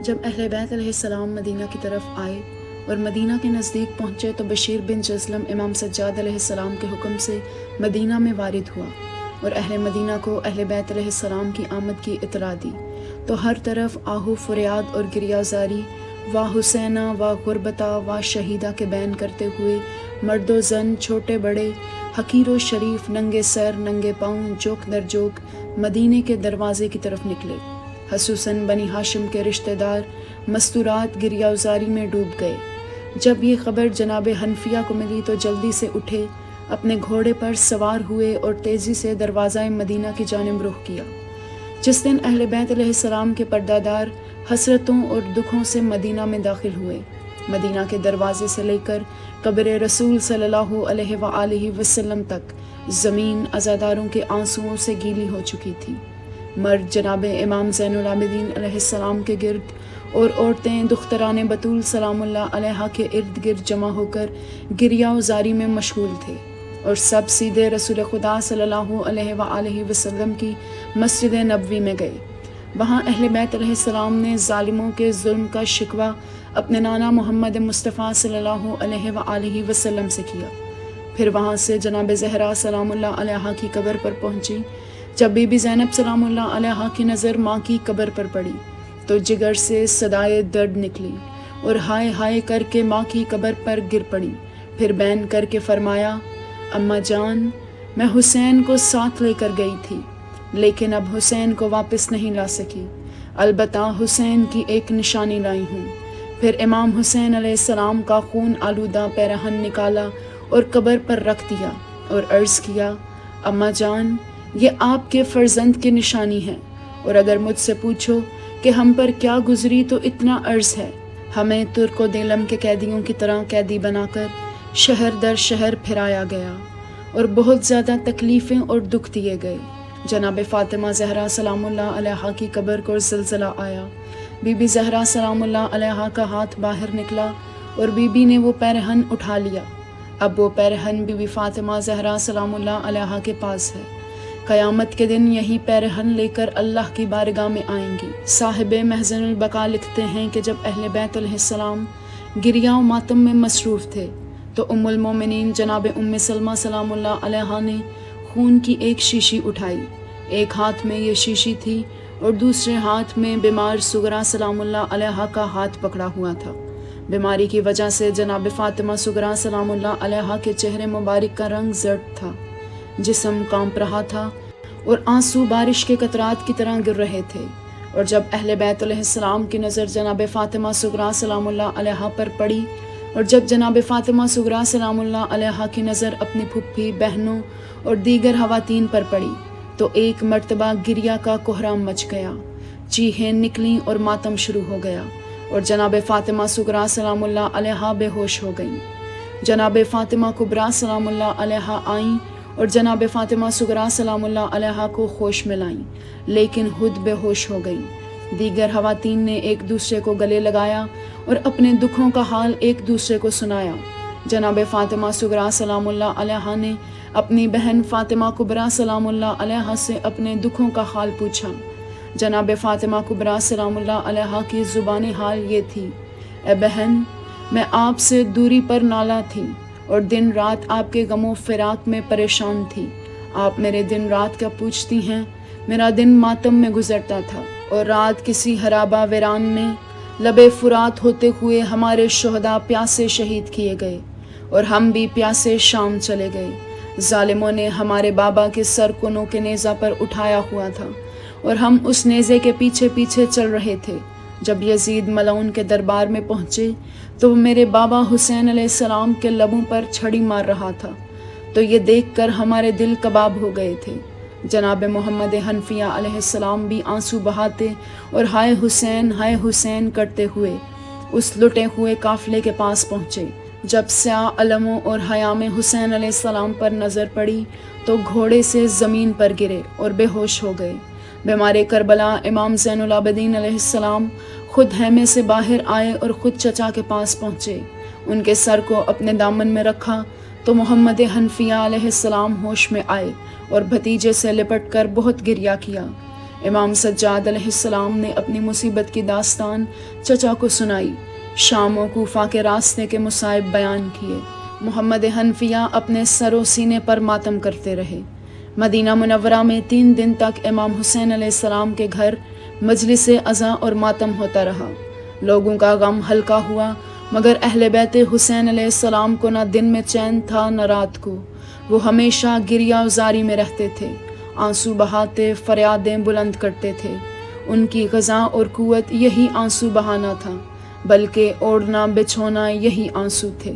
جب اہل بیت علیہ السلام مدینہ کی طرف آئے اور مدینہ کے نزدیک پہنچے تو بشیر بن جزلم امام سجاد علیہ السلام کے حکم سے مدینہ میں وارد ہوا اور اہل مدینہ کو اہل بیت علیہ السلام کی آمد کی اطلاع دی تو ہر طرف آہو فریاد اور گریہ زاری و حسینہ و غربتہ و شہیدہ کے بیان کرتے ہوئے مرد و زن، چھوٹے بڑے، حقیر و شریف، ننگے سر ننگے پاؤں، جوک در جوک مدینے کے دروازے کی طرف نکلے۔ خصوصاً بنی ہاشم کے رشتہ دار مستورات گریہ زاری میں ڈوب گئے۔ جب یہ خبر جناب حنفیہ کو ملی تو جلدی سے اٹھے، اپنے گھوڑے پر سوار ہوئے اور تیزی سے دروازہ مدینہ کی جانب رخ کیا۔ جس دن اہل بیت علیہ السلام کے پردہ دار حسرتوں اور دکھوں سے مدینہ میں داخل ہوئے۔ مدینہ کے دروازے سے لے کر قبر رسول صلی اللہ علیہ وآلہ وسلم تک زمین عزاداروں کے آنسوؤں سے گیلی ہو چکی تھی۔ مرد جناب امام زین العابدین علیہ السلام کے گرد اور عورتیں دختران بطول سلام اللہ علیہا کے ارد گرد جمع ہو کر گریہ و زاری میں مشغول تھے، اور سب سیدھے رسول خدا صلی اللہ علیہ وآلہ وسلم کی مسجد نبوی میں گئے۔ وہاں اہل بیت علیہ السلام نے ظالموں کے ظلم کا شکوہ اپنے نانا محمد مصطفیٰ صلی اللہ علیہ وآلہ وسلم سے کیا۔ پھر وہاں سے جناب زہرا سلام اللہ علیہا کی قبر پر پہنچی۔ جب بی بی زینب سلام اللہ علیہا کی نظر ماں کی قبر پر پڑی تو جگر سے صدائے درد نکلی اور ہائے ہائے کر کے ماں کی قبر پر گر پڑی۔ پھر بین کر کے فرمایا، اماں جان، میں حسین کو ساتھ لے کر گئی تھی لیکن اب حسین کو واپس نہیں لا سکی، البتہ حسین کی ایک نشانی لائی ہوں۔ پھر امام حسین علیہ السلام کا خون آلودہ پیرہن نکالا اور قبر پر رکھ دیا اور عرض کیا، اماں جان، یہ آپ کے فرزند کی نشانی ہے، اور اگر مجھ سے پوچھو کہ ہم پر کیا گزری تو اتنا عرض ہے، ہمیں ترک و دیلم کے قیدیوں کی طرح قیدی بنا کر شہر در شہر پھرایا گیا اور بہت زیادہ تکلیفیں اور دکھ دیے گئے۔ جناب فاطمہ زہرا سلام اللہ علیہا کی قبر کو زلزلہ آیا۔ بی بی زہرا سلام اللہ علیہا کا ہاتھ باہر نکلا اور بی بی نے وہ پیرہن اٹھا لیا۔ اب وہ پیرہن بی بی فاطمہ زہرا سلام اللہ علیہا کے پاس ہے۔ قیامت کے دن یہی پیرہن لے کر اللہ کی بارگاہ میں آئیں گی۔ صاحب محزن البقاء لکھتے ہیں کہ جب اہل بیت علیہ السلام گریہ و ماتم میں مصروف تھے تو ام المومنین جناب ام سلمہ سلام اللہ علیہا نے خون کی ایک شیشی اٹھائی۔ ایک ہاتھ میں یہ شیشی تھی اور دوسرے ہاتھ میں بیمار سغرا سلام اللہ علیہا کا ہاتھ پکڑا ہوا تھا۔ بیماری کی وجہ سے جناب فاطمہ سغرا سلام اللہ علیہا کے چہرے مبارک کا رنگ زرد تھا، جسم کانپ رہا تھا اور آنسو بارش کے قطرات کی طرح گر رہے تھے۔ اور جب اہل بیت علیہ السلام کی نظر جناب فاطمہ سغرا سلام اللہ علیہا پر پڑی اور جب جناب فاطمہ سغرا سلام اللہ علیہا کی نظر اپنی پھپھی، بہنوں اور دیگر خواتین پر پڑی تو ایک مرتبہ گریہ کا کوہرام مچ گیا، چیخیں نکلیں اور ماتم شروع ہو گیا، اور جناب فاطمہ سغرا سلام اللہ علیہا بے ہوش ہو گئیں۔ جناب فاطمہ کبریٰ سلام اللہ علیہا آئیں اور جناب فاطمہ سغرا سلام اللہ علیہا کو ہوش میں لائیں، لیکن خود بے ہوش ہو گئیں۔ دیگر خواتین نے ایک دوسرے کو گلے لگایا اور اپنے دکھوں کا حال ایک دوسرے کو سنایا۔ جناب فاطمہ سغرا سلام اللہ علیہا نے اپنی بہن فاطمہ کبریٰ سلام اللہ علیہا سے اپنے دکھوں کا حال پوچھا۔ جناب فاطمہ کبریٰ سلام اللہ علیہا کی زبان حال یہ تھی، اے بہن، میں آپ سے دوری پر نالا تھی اور دن رات آپ کے غم و فراق میں پریشان تھی۔ آپ میرے دن رات کا پوچھتی ہیں، میرا دن ماتم میں گزرتا تھا اور رات کسی خرابہ ویران میں لبے فرات ہوتے ہوئے ہمارے شہداء پیاسے شہید کیے گئے اور ہم بھی پیاسے شام چلے گئے۔ ظالموں نے ہمارے بابا کے سر کو نوک نیزہ پر اٹھایا ہوا تھا اور ہم اس نیزے کے پیچھے پیچھے چل رہے تھے۔ جب یزید ملعون کے دربار میں پہنچے تو وہ میرے بابا حسین علیہ السلام کے لبوں پر چھڑی مار رہا تھا، تو یہ دیکھ کر ہمارے دل کباب ہو گئے تھے۔ جناب محمد حنفیہ علیہ السلام بھی آنسو بہاتے اور ہائے حسین کرتے ہوئے اس لٹے ہوئے قافلے کے پاس پہنچے۔ جب سیاہ علموں اور حیام حسین علیہ السلام پر نظر پڑی تو گھوڑے سے زمین پر گرے اور بے ہوش ہو گئے۔ بیمار کربلا امام زین العابدین علیہ السلام خود خیمے سے باہر آئے اور خود چچا کے پاس پہنچے۔ ان کے سر کو اپنے دامن میں رکھا تو محمد حنفیہ علیہ السلام ہوش میں آئے اور بھتیجے سے لپٹ کر بہت گریہ کیا۔ امام سجاد علیہ السلام نے اپنی مصیبت کی داستان چچا کو سنائی، شام و کوفہ کے راستے کے مصائب بیان کیے۔ محمد حنفیہ اپنے سر و سینے پر ماتم کرتے رہے۔ مدینہ منورہ میں 3 دن تک امام حسین علیہ السلام کے گھر مجلس عزا اور ماتم ہوتا رہا۔ لوگوں کا غم ہلکا ہوا، مگر اہل بیت حسین علیہ السلام کو نہ دن میں چین تھا نہ رات کو۔ وہ ہمیشہ گریہ زاری میں رہتے تھے، آنسو بہاتے، فریادیں بلند کرتے تھے۔ ان کی غذا اور قوت یہی آنسو بہانا تھا، بلکہ اوڑھنا بچھونا یہی آنسو تھے۔